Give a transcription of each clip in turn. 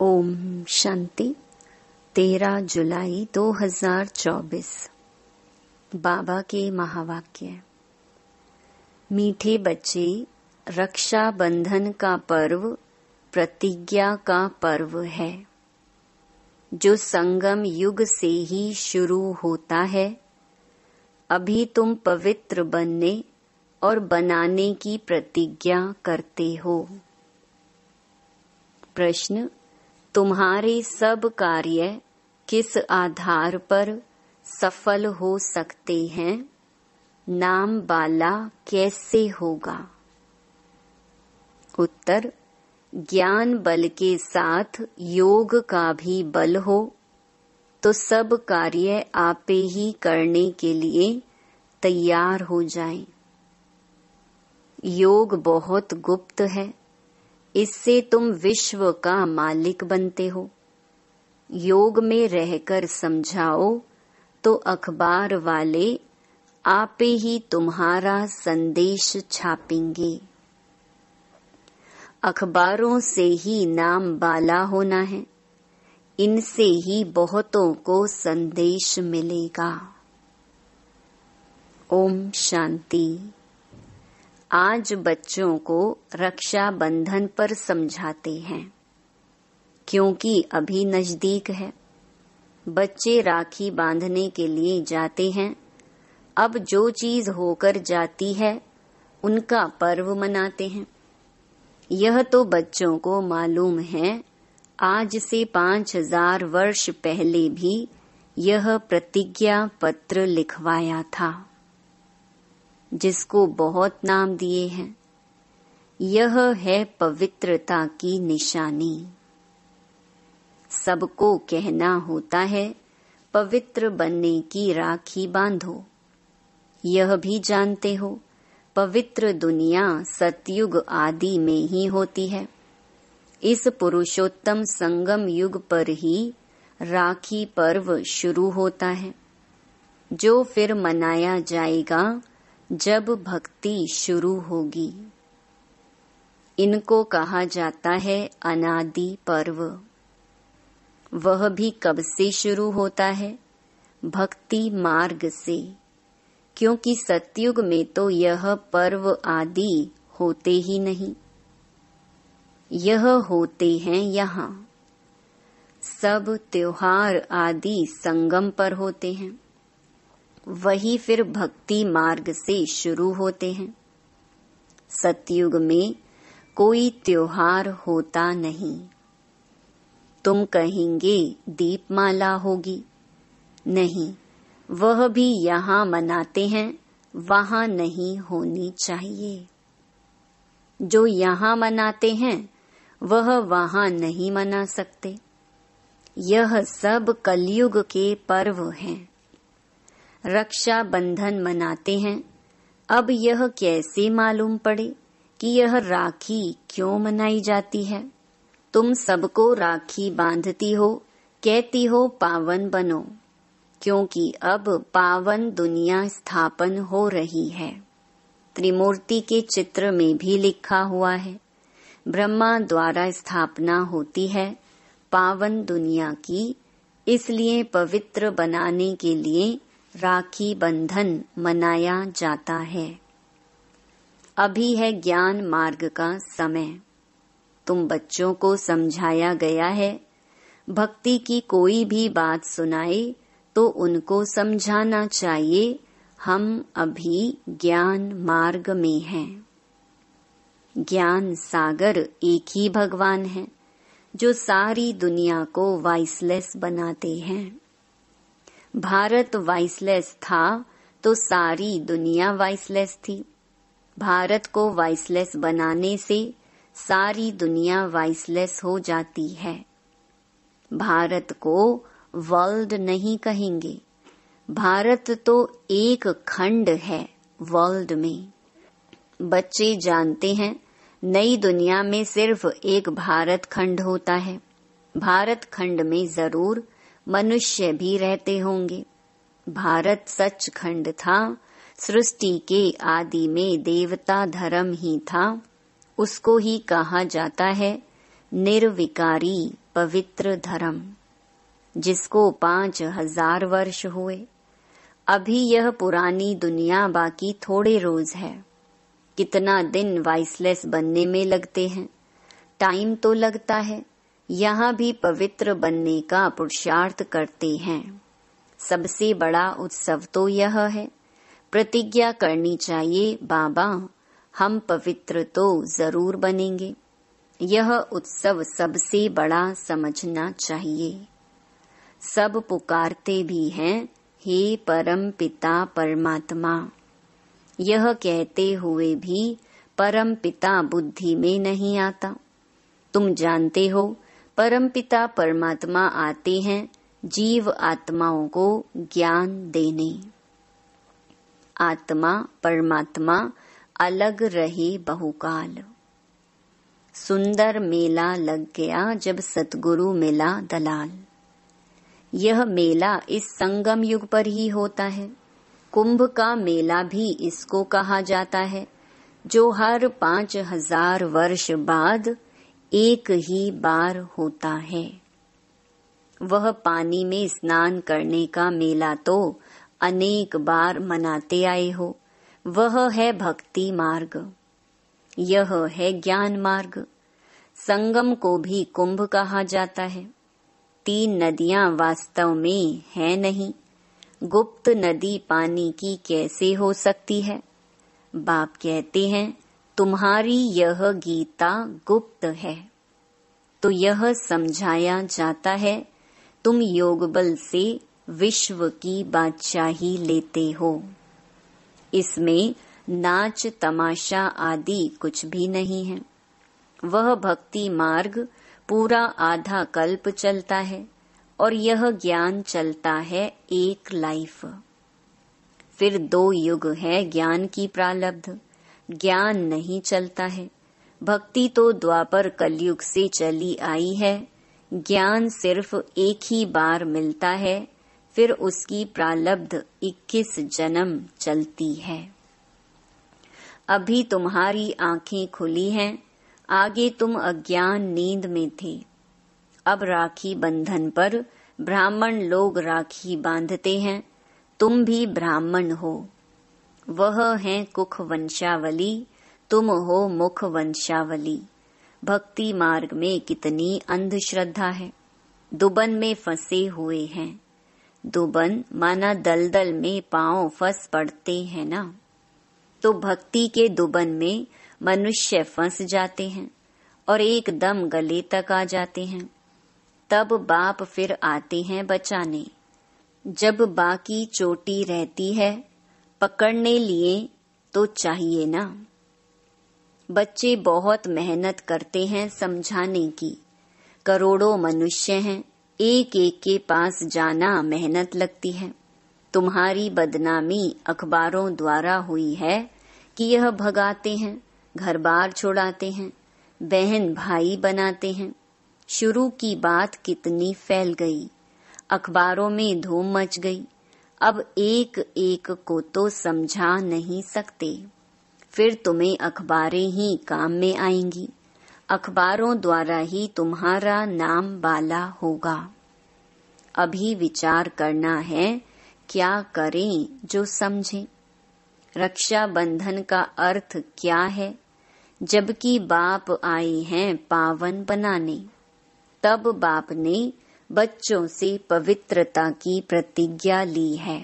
ओम शांति। 13 जुलाई 2024। बाबा के महावाक्य। मीठे बच्चे, रक्षा बंधन का पर्व प्रतिज्ञा का पर्व है, जो संगम युग से ही शुरू होता है। अभी तुम पवित्र बनने और बनाने की प्रतिज्ञा करते हो। प्रश्न: तुम्हारे सब कार्य किस आधार पर सफल हो सकते हैं? नाम बाला कैसे होगा? उत्तर: ज्ञान बल के साथ योग का भी बल हो तो सब कार्य आपे ही करने के लिए तैयार हो जाएं। योग बहुत गुप्त है, इससे तुम विश्व का मालिक बनते हो। योग में रहकर समझाओ तो अखबार वाले आपे ही तुम्हारा संदेश छापेंगे। अखबारों से ही नाम बाला होना है, इनसे ही बहुतों को संदेश मिलेगा। ओम शांति। आज बच्चों को रक्षा बंधन पर समझाते हैं, क्योंकि अभी नजदीक है। बच्चे राखी बांधने के लिए जाते हैं। अब जो चीज होकर जाती है उनका पर्व मनाते हैं। यह तो बच्चों को मालूम है, आज से 5000 वर्ष पहले भी यह प्रतिज्ञा पत्र लिखवाया था, जिसको बहुत नाम दिए हैं। यह है पवित्रता की निशानी। सबको कहना होता है, पवित्र बनने की राखी बांधो। यह भी जानते हो, पवित्र दुनिया सतयुग आदि में ही होती है। इस पुरुषोत्तम संगम युग पर ही राखी पर्व शुरू होता है, जो फिर मनाया जाएगा जब भक्ति शुरू होगी। इनको कहा जाता है अनादि पर्व। वह भी कब से शुरू होता है? भक्ति मार्ग से, क्योंकि सतयुग में तो यह पर्व आदि होते ही नहीं। यह होते हैं यहाँ। सब त्योहार आदि संगम पर होते हैं, वही फिर भक्ति मार्ग से शुरू होते हैं। सतयुग में कोई त्योहार होता नहीं। तुम कहेंगे दीपमाला होगी। नहीं, वह भी यहाँ मनाते हैं, वहाँ नहीं होनी चाहिए। जो यहाँ मनाते हैं वह वहाँ नहीं मना सकते। यह सब कलयुग के पर्व हैं। रक्षा बंधन मनाते हैं। अब यह कैसे मालूम पड़े कि यह राखी क्यों मनाई जाती है? तुम सबको राखी बांधती हो, कहती हो पावन बनो, क्योंकि अब पावन दुनिया स्थापन हो रही है। त्रिमूर्ति के चित्र में भी लिखा हुआ है, ब्रह्मा द्वारा स्थापना होती है पावन दुनिया की, इसलिए पवित्र बनाने के लिए राखी बंधन मनाया जाता है। अभी है ज्ञान मार्ग का समय। तुम बच्चों को समझाया गया है, भक्ति की कोई भी बात सुनाए तो उनको समझाना चाहिए, हम अभी ज्ञान मार्ग में हैं। ज्ञान सागर एक ही भगवान है, जो सारी दुनिया को वॉइसलेस बनाते हैं। भारत वॉइसलेस था तो सारी दुनिया वॉइसलेस थी। भारत को वॉइसलेस बनाने से सारी दुनिया वॉइसलेस हो जाती है। भारत को वर्ल्ड नहीं कहेंगे। भारत तो एक खंड है वर्ल्ड में। बच्चे जानते हैं, नई दुनिया में सिर्फ एक भारत खंड होता है। भारत खंड में जरूर मनुष्य भी रहते होंगे। भारत सचखंड था। सृष्टि के आदि में देवता धर्म ही था। उसको ही कहा जाता है निर्विकारी पवित्र धर्म, जिसको 5000 वर्ष हुए। अभी यह पुरानी दुनिया बाकी थोड़े रोज है। कितना दिन वाइसलेस बनने में लगते हैं, टाइम तो लगता है। यहाँ भी पवित्र बनने का पुरुषार्थ करते हैं। सबसे बड़ा उत्सव तो यह है। प्रतिज्ञा करनी चाहिए, बाबा हम पवित्र तो जरूर बनेंगे। यह उत्सव सबसे बड़ा समझना चाहिए। सब पुकारते भी हैं, हे परम पिता परमात्मा। यह कहते हुए भी परम पिता बुद्धि में नहीं आता। तुम जानते हो, परम पिता परमात्मा आते हैं जीव आत्माओं को ज्ञान देने। आत्मा परमात्मा अलग रहे बहुकाल। सुंदर मेला लग गया जब सतगुरु मिला दलाल। यह मेला इस संगम युग पर ही होता है। कुंभ का मेला भी इसको कहा जाता है, जो हर 5000 वर्ष बाद एक ही बार होता है। वह पानी में स्नान करने का मेला तो अनेक बार मनाते आए हो। वह है भक्ति मार्ग, यह है ज्ञान मार्ग। संगम को भी कुंभ कहा जाता है। 3 नदियां वास्तव में है नहीं। गुप्त नदी पानी की कैसे हो सकती है? बाप कहते हैं, तुम्हारी यह गीता गुप्त है। तो यह समझाया जाता है, तुम योग बल से विश्व की बादशाही लेते हो। इसमें नाच तमाशा आदि कुछ भी नहीं है। वह भक्ति मार्ग पूरा आधा कल्प चलता है और यह ज्ञान चलता है एक लाइफ। फिर 2 युग है ज्ञान की प्रारब्ध, ज्ञान नहीं चलता है। भक्ति तो द्वापर कलयुग से चली आई है। ज्ञान सिर्फ एक ही बार मिलता है, फिर उसकी प्रारब्ध 21 जन्म चलती है। अभी तुम्हारी आंखें खुली हैं, आगे तुम अज्ञान नींद में थे। अब राखी बंधन पर ब्राह्मण लोग राखी बांधते हैं, तुम भी ब्राह्मण हो। वह है कुख वंशावली, तुम हो मुख वंशावली। भक्ति मार्ग में कितनी अंधश्रद्धा है। दुबन में फंसे हुए हैं। दुबन माना दलदल में पांव फंस पड़ते हैं ना। तो भक्ति के दुबन में मनुष्य फंस जाते हैं और एकदम गले तक आ जाते हैं। तब बाप फिर आते हैं बचाने। जब बाकी चोटी रहती है, पकड़ने लिए तो चाहिए ना। बच्चे बहुत मेहनत करते हैं समझाने की। करोड़ों मनुष्य हैं, एक एक के पास जाना मेहनत लगती है। तुम्हारी बदनामी अखबारों द्वारा हुई है कि यह भगाते हैं, घर बार छुड़ाते हैं, बहन भाई बनाते हैं। शुरू की बात कितनी फैल गई, अखबारों में धूम मच गई। अब एक एक को तो समझा नहीं सकते। फिर तुम्हें अखबारें ही काम में आएंगी। अखबारों द्वारा ही तुम्हारा नाम बाला होगा। अभी विचार करना है, क्या करें जो समझें। रक्षा बंधन का अर्थ क्या है? जबकि बाप आए हैं पावन बनाने। तब बाप ने बच्चों से पवित्रता की प्रतिज्ञा ली है।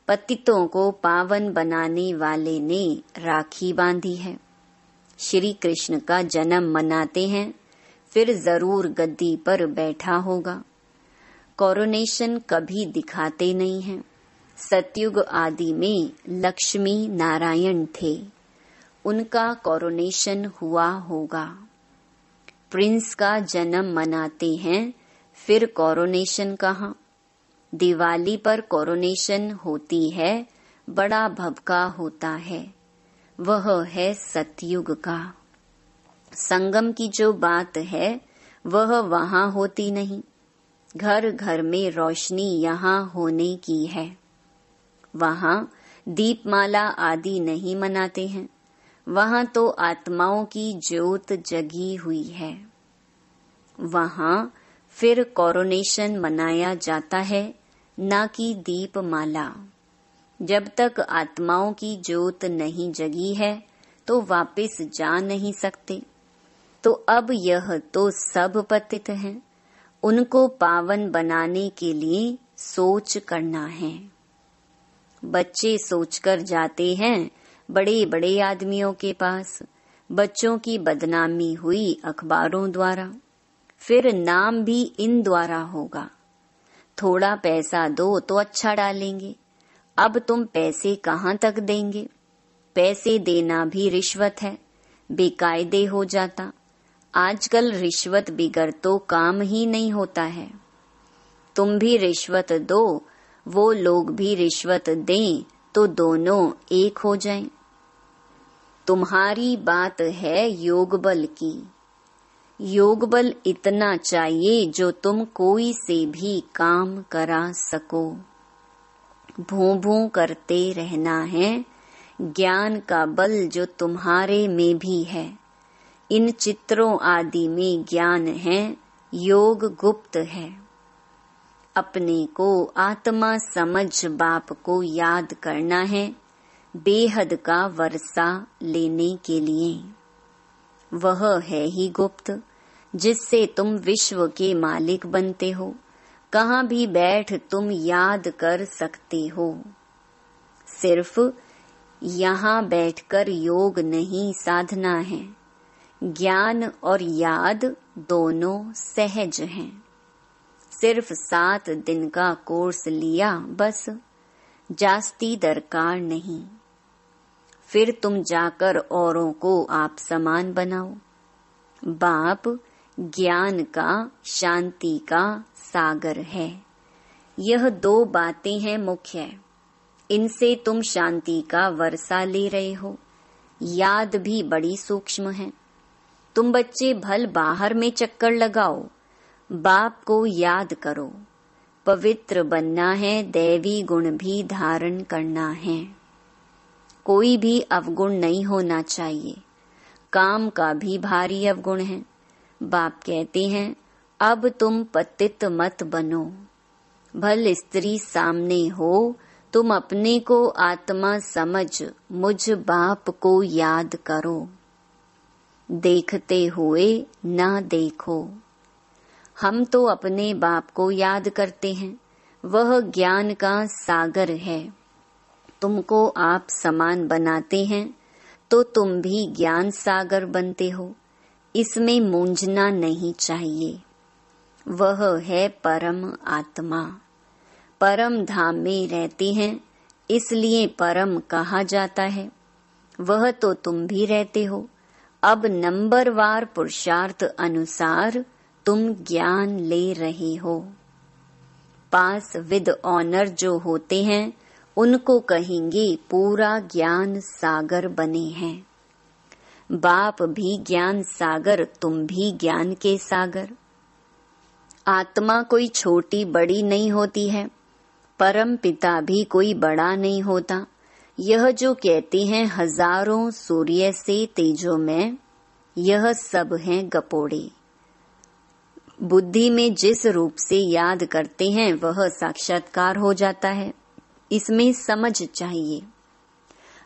पतितों को पावन बनाने वाले ने राखी बांधी है। श्री कृष्ण का जन्म मनाते हैं, फिर जरूर गद्दी पर बैठा होगा। कोरोनेशन कभी दिखाते नहीं हैं। सतयुग आदि में लक्ष्मी नारायण थे, उनका कोरोनेशन हुआ होगा। प्रिंस का जन्म मनाते हैं, फिर कोरोनेशन कहाँ? दिवाली पर कोरोनेशन होती है, बड़ा भभका होता है। वह है सतयुग का। संगम की जो बात है वह वहाँ होती नहीं। घर घर में रोशनी यहाँ होने की है। वहाँ दीपमाला आदि नहीं मनाते हैं। वहाँ तो आत्माओं की ज्योत जगी हुई है। वहाँ फिर कोरोनेशन मनाया जाता है, न कि दीपमाला। जब तक आत्माओं की ज्योत नहीं जगी है तो वापस जा नहीं सकते। तो अब यह तो सब पतित हैं, उनको पावन बनाने के लिए सोच करना है। बच्चे सोचकर जाते हैं बड़े बड़े आदमियों के पास। बच्चों की बदनामी हुई अखबारों द्वारा, फिर नाम भी इन द्वारा होगा। थोड़ा पैसा दो तो अच्छा डालेंगे। अब तुम पैसे कहाँ तक देंगे? पैसे देना भी रिश्वत है, बेकायदे हो जाता। आजकल रिश्वत बिगर तो काम ही नहीं होता है। तुम भी रिश्वत दो, वो लोग भी रिश्वत दें, तो दोनों एक हो जाएं। तुम्हारी बात है योग बल की। योग बल इतना चाहिए जो तुम कोई से भी काम करा सको। भूं भूं करते रहना है। ज्ञान का बल जो तुम्हारे में भी है। इन चित्रों आदि में ज्ञान है, योग गुप्त है। अपने को आत्मा समझ बाप को याद करना है, बेहद का वर्षा लेने के लिए। वह है ही गुप्त, जिससे तुम विश्व के मालिक बनते हो। कहाँ भी बैठ तुम याद कर सकते हो। सिर्फ यहाँ बैठकर योग नहीं साधना है। ज्ञान और याद दोनों सहज हैं। सिर्फ 7 दिन का कोर्स लिया बस, जास्ती दरकार नहीं। फिर तुम जाकर औरों को आप समान बनाओ। बाप ज्ञान का, शांति का सागर है। यह 2 बातें हैं मुख्य। इनसे तुम शांति का वर्षा ले रहे हो। याद भी बड़ी सूक्ष्म है। तुम बच्चे भल बाहर में चक्कर लगाओ, बाप को याद करो। पवित्र बनना है, दैवी गुण भी धारण करना है। कोई भी अवगुण नहीं होना चाहिए। काम का भी भारी अवगुण है। बाप कहते हैं अब तुम पतित मत बनो। भल स्त्री सामने हो, तुम अपने को आत्मा समझ मुझ बाप को याद करो। देखते हुए ना देखो। हम तो अपने बाप को याद करते हैं, वह ज्ञान का सागर है। तुमको आप समान बनाते हैं तो तुम भी ज्ञान सागर बनते हो। इसमें मूंझना नहीं चाहिए। वह है परम आत्मा। परम धाम में रहते हैं, इसलिए परम कहा जाता है। वह तो तुम भी रहते हो। अब नंबरवार पुरुषार्थ अनुसार तुम ज्ञान ले रहे हो। पास विद ऑनर जो होते हैं, उनको कहेंगे पूरा ज्ञान सागर बने हैं। बाप भी ज्ञान सागर, तुम भी ज्ञान के सागर। आत्मा कोई छोटी बड़ी नहीं होती है। परम पिता भी कोई बड़ा नहीं होता। यह जो कहते हैं हजारों सूर्य से तेजो में, यह सब हैं गपोड़े। बुद्धि में जिस रूप से याद करते हैं वह साक्षात्कार हो जाता है। इसमें समझ चाहिए।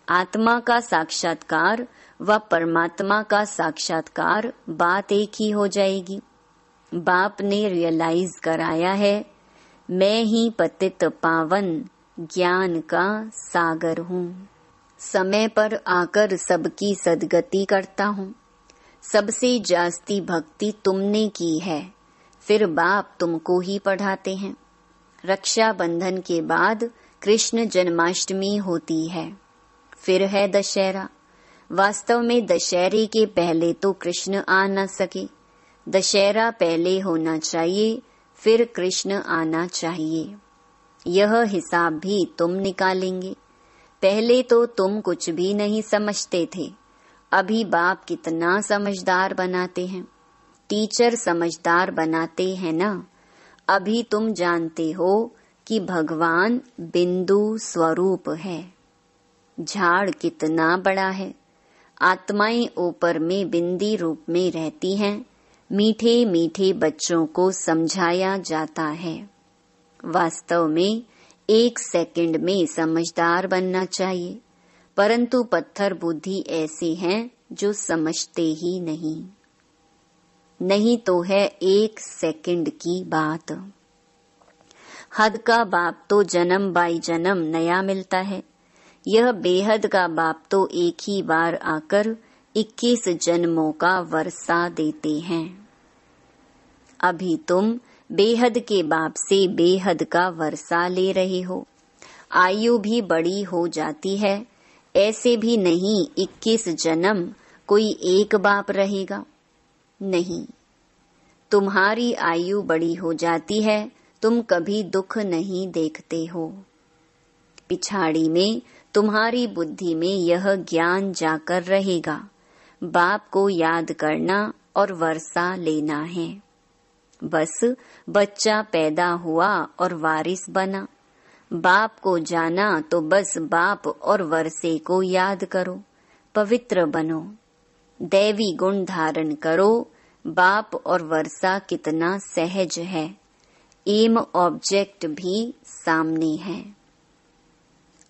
आत्मा का साक्षात्कार व परमात्मा का साक्षात्कार बात एक ही हो जाएगी। बाप ने रियलाइज कराया है, मैं ही पतित पावन ज्ञान का सागर हूँ। समय पर आकर सबकी सदगति करता हूँ। सबसे जास्ती भक्ति तुमने की है, फिर बाप तुमको ही पढ़ाते हैं। रक्षा बंधन के बाद कृष्ण जन्माष्टमी होती है, फिर है दशहरा। वास्तव में दशहरे के पहले तो कृष्ण आ न सके। दशहरा पहले होना चाहिए, फिर कृष्ण आना चाहिए। यह हिसाब भी तुम निकालेंगे। पहले तो तुम कुछ भी नहीं समझते थे। अभी बाप कितना समझदार बनाते हैं। टीचर समझदार बनाते हैं ना। अभी तुम जानते हो कि भगवान बिंदु स्वरूप है। झाड़ कितना बड़ा है। आत्माएं ऊपर में बिंदी रूप में रहती हैं, मीठे मीठे बच्चों को समझाया जाता है। वास्तव में 1 सेकंड में समझदार बनना चाहिए, परंतु पत्थर बुद्धि ऐसे हैं जो समझते ही नहीं तो है 1 सेकंड की बात। हद का बाप तो जन्म बाई जन्म नया मिलता है, यह बेहद का बाप तो एक ही बार आकर 21 जन्मों का वर्षा देते हैं। अभी तुम बेहद के बाप से बेहद का वर्षा ले रहे हो। आयु भी बड़ी हो जाती है, ऐसे भी नहीं 21 जन्म कोई एक बाप रहेगा। नहीं, तुम्हारी आयु बड़ी हो जाती है, तुम कभी दुख नहीं देखते हो। पिछाड़ी में तुम्हारी बुद्धि में यह ज्ञान जाकर रहेगा, बाप को याद करना और वर्षा लेना है। बस बच्चा पैदा हुआ और वारिस बना, बाप को जाना तो बस बाप और वर्षे को याद करो, पवित्र बनो, दैवी गुण धारण करो। बाप और वर्षा कितना सहज है, एम ऑब्जेक्ट भी सामने है।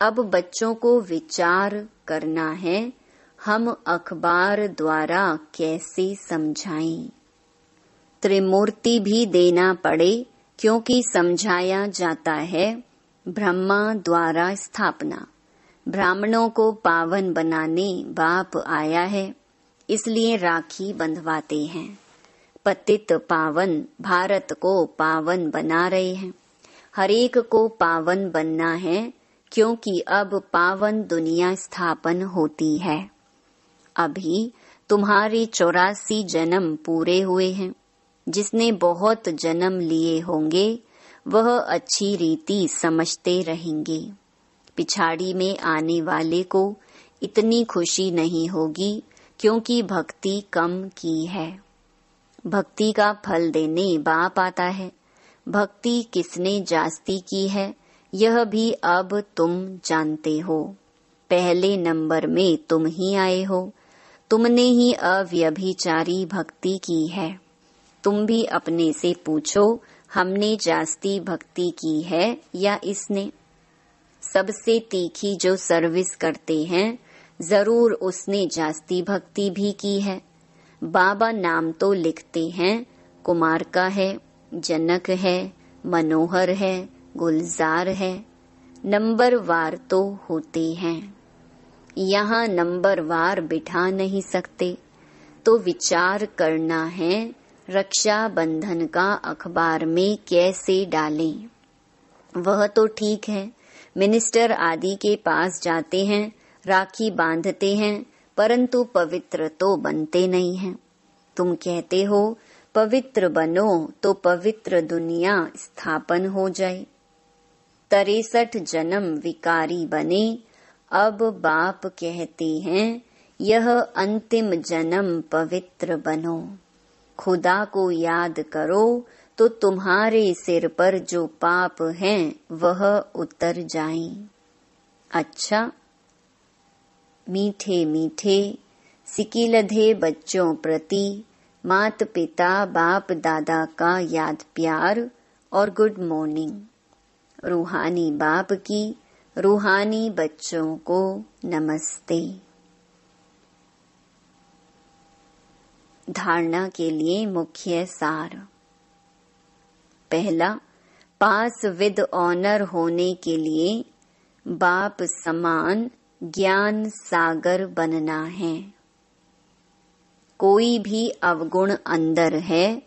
अब बच्चों को विचार करना है, हम अखबार द्वारा कैसे समझाएं। त्रिमूर्ति भी देना पड़े, क्योंकि समझाया जाता है ब्रह्मा द्वारा स्थापना। ब्राह्मणों को पावन बनाने बाप आया है, इसलिए राखी बंधवाते हैं। पतित पावन भारत को पावन बना रहे हैं। हरेक को पावन बनना है, क्योंकि अब पावन दुनिया स्थापन होती है। अभी तुम्हारे 84 जन्म पूरे हुए हैं। जिसने बहुत जन्म लिए होंगे वह अच्छी रीति समझते रहेंगे। पिछाड़ी में आने वाले को इतनी खुशी नहीं होगी, क्योंकि भक्ति कम की है। भक्ति का फल देने बाप आता है। भक्ति किसने जास्ती की है, यह भी अब तुम जानते हो। पहले नंबर में तुम ही आए हो, तुमने ही अव्यभिचारी भक्ति की है। तुम भी अपने से पूछो, हमने जास्ती भक्ति की है या इसने? सबसे तीखी जो सर्विस करते हैं, जरूर उसने जास्ती भक्ति भी की है। बाबा नाम तो लिखते हैं, कुमार का है, जनक है, मनोहर है, गुलजार है, नंबर वार तो होते हैं। यहाँ नंबर वार बिठा नहीं सकते, तो विचार करना है रक्षा बंधन का अखबार में कैसे डालें। वह तो ठीक है, मिनिस्टर आदि के पास जाते हैं, राखी बांधते हैं, परंतु पवित्र तो बनते नहीं हैं। तुम कहते हो पवित्र बनो तो पवित्र दुनिया स्थापन हो जाए। 63 जन्म विकारी बने, अब बाप कहते हैं यह अंतिम जन्म पवित्र बनो। खुदा को याद करो तो तुम्हारे सिर पर जो पाप हैं वह उतर जाएं। अच्छा, मीठे मीठे सिकिलधे बच्चों प्रति माता पिता बाप दादा का याद प्यार और गुड मॉर्निंग। रूहानी बाप की रूहानी बच्चों को नमस्ते। धारणा के लिए मुख्य सार। पहला, पास विद ऑनर होने के लिए बाप समान ज्ञान सागर बनना है। कोई भी अवगुण अंदर है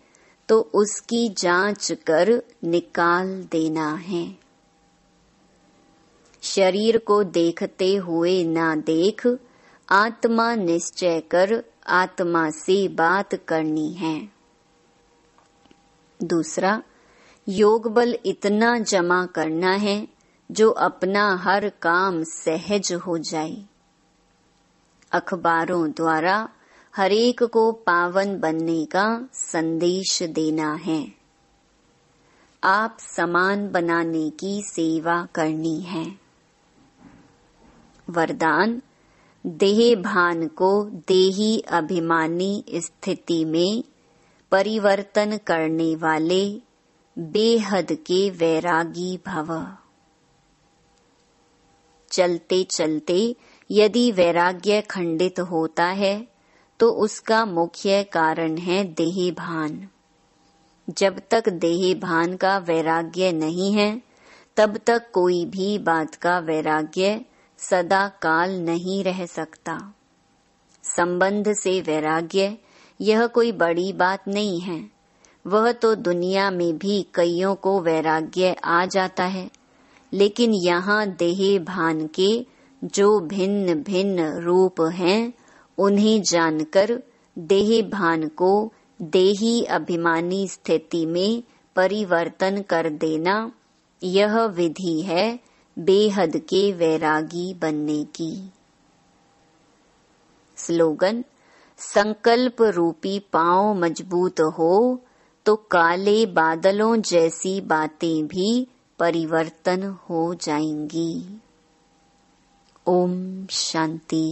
तो उसकी जांच कर निकाल देना है। शरीर को देखते हुए ना देख, आत्मा निश्चय कर आत्मा से बात करनी है। दूसरा, योग बल इतना जमा करना है जो अपना हर काम सहज हो जाए। अखबारों द्वारा हरेक को पावन बनने का संदेश देना है। आप समान बनाने की सेवा करनी है। वरदान, देह भान को देही अभिमानी स्थिति में परिवर्तन करने वाले बेहद के वैरागी भव। चलते चलते यदि वैराग्य खंडित होता है तो उसका मुख्य कारण है देह भान। जब तक देह भान का वैराग्य नहीं है तब तक कोई भी बात का वैराग्य सदा काल नहीं रह सकता। संबंध से वैराग्य यह कोई बड़ी बात नहीं है। वह तो दुनिया में भी कईयों को वैराग्य आ जाता है, लेकिन यहाँ देह भान के जो भिन्न भिन्न रूप हैं उन्हें जानकर देह भान को देही अभिमानी स्थिति में परिवर्तन कर देना, यह विधि है बेहद के वैरागी बनने की। स्लोगन: संकल्प रूपी पांव मजबूत हो तो काले बादलों जैसी बातें भी परिवर्तन हो जाएंगी। ओम शांति।